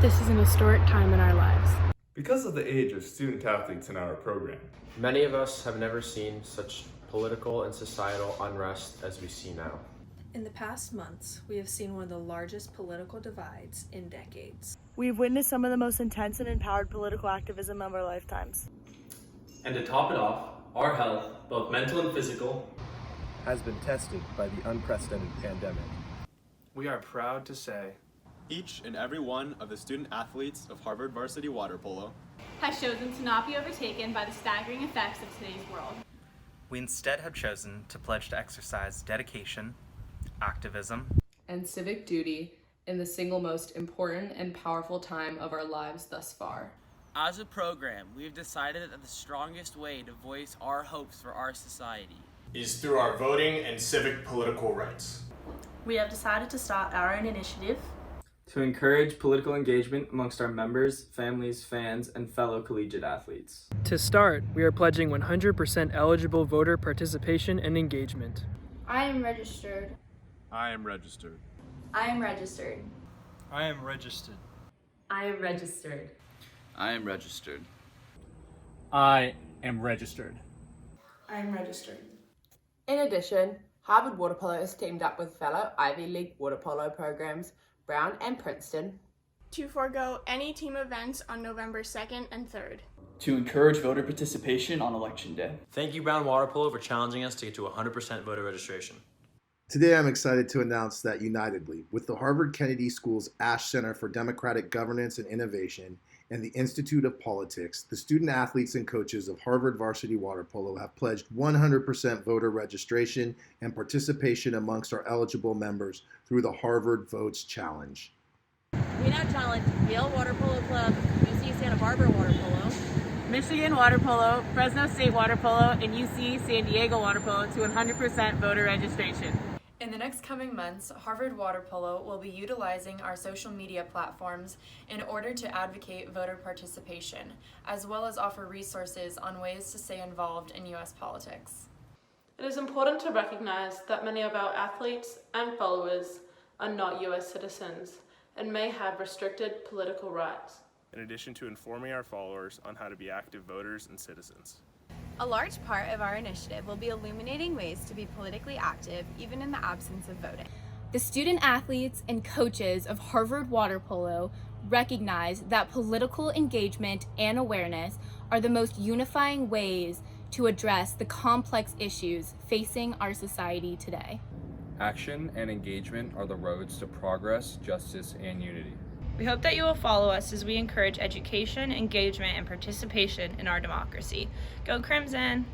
This is an historic time in our lives. Because of the age of student athletes in our program, Many of us have never seen such political and societal unrest as we see now. In the past months, we have seen one of the largest political divides in decades. We've witnessed some of the most intense and empowered political activism of our lifetimes. And to top it off, our health, both mental and physical, has been tested by the unprecedented pandemic. We are proud to say each and every one of the student athletes of Harvard Varsity Water Polo has chosen to not be overtaken by the staggering effects of today's world. We instead have chosen to pledge to exercise dedication, activism, and civic duty in the single most important and powerful time of our lives thus far. As a program, we have decided that the strongest way to voice our hopes for our society is through our voting and civic political rights. We have decided to start our own initiative to encourage political engagement amongst our members, families, fans, and fellow collegiate athletes. To start, we are pledging 100% eligible voter participation and engagement. I am registered. I am registered. I am registered. I am registered. I am registered. I am registered. I am registered. I am registered. In addition, Harvard Water Polo has teamed up with fellow Ivy League water polo programs, Brown and Princeton, to forego any team events on November 2nd and 3rd. To encourage voter participation on Election Day. Thank you, Brown Water Polo, for challenging us to get to 100% voter registration. Today, I'm excited to announce that unitedly, with the Harvard Kennedy School's Ash Center for Democratic Governance and Innovation and the Institute of Politics, the student athletes and coaches of Harvard Varsity Water Polo have pledged 100% voter registration and participation amongst our eligible members through the Harvard Votes Challenge. We now challenge Yale Water Polo Club, UC Santa Barbara Water Polo, Michigan Water Polo, Fresno State Water Polo, and UC San Diego Water Polo to 100% voter registration. In the next coming months, Harvard Water Polo will be utilizing our social media platforms in order to advocate voter participation, as well as offer resources on ways to stay involved in U.S. politics. It is important to recognize that many of our athletes and followers are not U.S. citizens and may have restricted political rights. In addition to informing our followers on how to be active voters and citizens. A large part of our initiative will be illuminating ways to be politically active even in the absence of voting. The student athletes and coaches of Harvard Water Polo recognize that political engagement and awareness are the most unifying ways to address the complex issues facing our society today. Action and engagement are the roads to progress, justice, and unity. We hope that you will follow us as we encourage education, engagement, and participation in our democracy. Go Crimson!